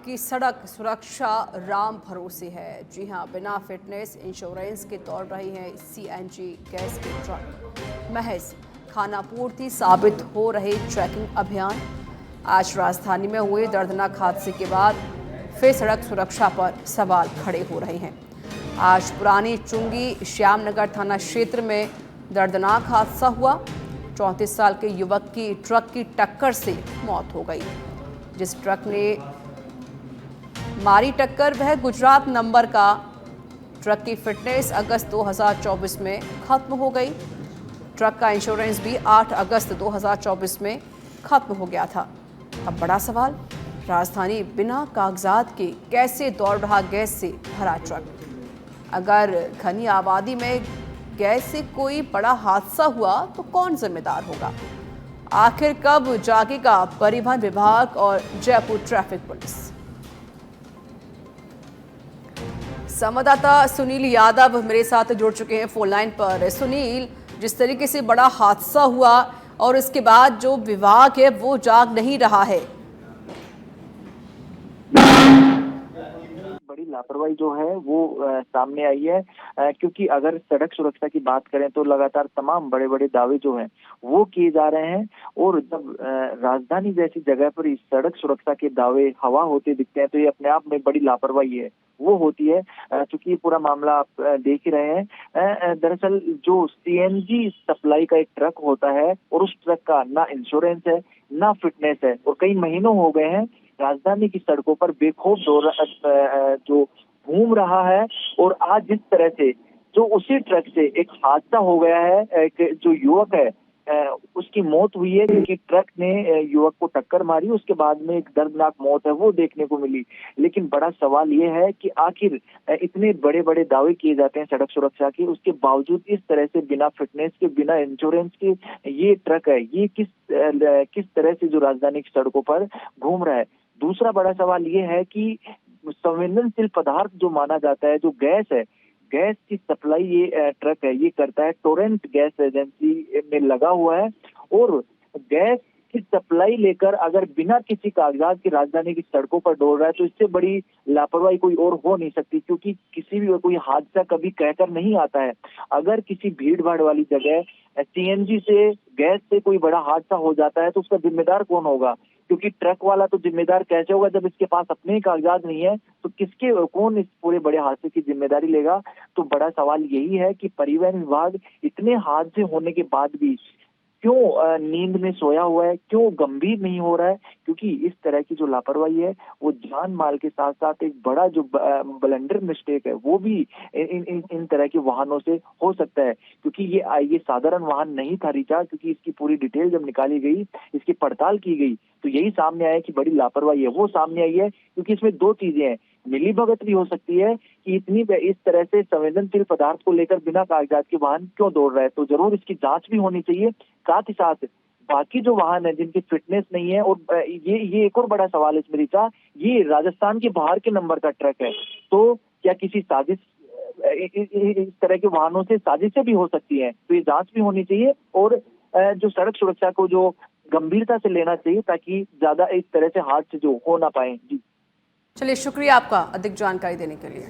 आपकी सड़क सुरक्षा राम भरोसे है। जी हां, बिना फिटनेस इंश्योरेंस के दौड़ रही हैं सीएनजी गैस के ट्रक। महज खानापूर्ति साबित हो रहे ट्रैकिंग अभियान। आज राजधानी में हुए दर्दनाक हादसे के बाद फिर सड़क सुरक्षा पर सवाल खड़े हो रहे हैं। आज पुरानी चुंगी श्यामनगर थाना क्षेत्र में दर्दनाक हादसा हुआ। 34 साल के युवक की ट्रक की टक्कर से मौत हो गई। जिस ट्रक ने मारी टक्कर वह गुजरात नंबर का ट्रक की फिटनेस अगस्त 2024 में खत्म हो गई। ट्रक का इंश्योरेंस भी 8 अगस्त 2024 में खत्म हो गया था। अब बड़ा सवाल, राजधानी बिना कागजात के कैसे दौड़ रहा गैस से भरा ट्रक। अगर घनी आबादी में गैस से कोई बड़ा हादसा हुआ तो कौन जिम्मेदार होगा। आखिर कब जागेगा परिवहन विभाग और जयपुर ट्रैफिक पुलिस। संवाददाता सुनील यादव मेरे साथ जुड़ चुके हैं फोन लाइन पर। सुनील, जिस तरीके से बड़ा हादसा हुआ और इसके बाद जो विभाग है वो जाग नहीं रहा है। बड़ी लापरवाही जो है वो सामने आई है, क्योंकि अगर सड़क सुरक्षा की बात करें तो लगातार तमाम बड़े बड़े दावे जो हैं वो किए जा रहे हैं। और जब राजधानी जैसी जगह पर इस सड़क सुरक्षा के दावे हवा होते दिखते हैं तो ये अपने आप में बड़ी लापरवाही है वो होती है, क्योंकि ये पूरा मामला आप देख ही रहे हैं। दरअसल जो सीएनजी सप्लाई का एक ट्रक होता है और उस ट्रक का ना इंश्योरेंस है ना फिटनेस है, और कई महीनों हो गए हैं राजधानी की सड़कों पर बेखौफ जो घूम रहा है। और आज जिस तरह से जो उसी ट्रक से एक हादसा हो गया है, एक जो युवक है उसकी मौत हुई है क्योंकि ट्रक ने युवक को टक्कर मारी, उसके बाद में एक दर्दनाक मौत है वो देखने को मिली। लेकिन बड़ा सवाल ये है कि आखिर इतने बड़े बड़े दावे किए जाते हैं सड़क सुरक्षा के, उसके बावजूद इस तरह से बिना फिटनेस के बिना इंश्योरेंस के ये ट्रक है, ये किस तरह से जो राजधानी की सड़कों पर घूम रहा है। दूसरा बड़ा सवाल ये है कि संवेदनशील पदार्थ जो माना जाता है, जो गैस है, गैस की सप्लाई ये ट्रक है ये करता है, टोरेंट गैस एजेंसी में लगा हुआ है। और गैस की सप्लाई लेकर अगर बिना किसी कागजात की राजधानी की सड़कों पर दौड़ रहा है तो इससे बड़ी लापरवाही कोई और हो नहीं सकती, क्योंकि किसी भी कोई हादसा कभी कहकर नहीं आता है। अगर किसी भीड़ भाड़ वाली जगह सीएनजी से गैस से कोई बड़ा हादसा हो जाता है तो उसका जिम्मेदार कौन होगा, क्योंकि ट्रक वाला तो जिम्मेदार कैसे होगा जब इसके पास अपने ही कागजात नहीं है, तो कौन इस पूरे बड़े हादसे की जिम्मेदारी लेगा। तो बड़ा सवाल यही है कि परिवहन विभाग इतने हादसे होने के बाद भी क्यों नींद में सोया हुआ है, क्यों गंभीर नहीं हो रहा है, क्योंकि इस तरह की जो लापरवाही है वो जान माल के साथ साथ एक बड़ा जो ब्लंडर मिस्टेक है वो भी इन तरह के वाहनों से हो सकता है। क्योंकि ये साधारण वाहन नहीं था रीचा, क्योंकि इसकी पूरी डिटेल जब निकाली गई, इसकी पड़ताल की गई तो यही सामने आया कि बड़ी लापरवाही है वो सामने आई है। क्योंकि इसमें दो चीजें हैं, मिलीभगत भी हो सकती है कि इस तरह से संवेदनशील पदार्थ को लेकर बिना कागजात के वाहन क्यों दौड़ रहा है, तो जरूर इसकी जांच भी होनी चाहिए। साथ ही साथ बाकी जो वाहन है जिनकी फिटनेस नहीं है, और ये एक और बड़ा सवाल है इसमें रीचा, ये राजस्थान के बाहर के नंबर का ट्रक है, तो क्या किसी साजिश इस तरह के वाहनों से साजिशें भी हो सकती हैं, तो ये जांच भी होनी चाहिए। और जो सड़क सुरक्षा को जो गंभीरता से लेना चाहिए ताकि ज्यादा इस तरह से हादसे जो हो ना पाए। जी चलिए, शुक्रिया आपका अधिक जानकारी देने के लिए।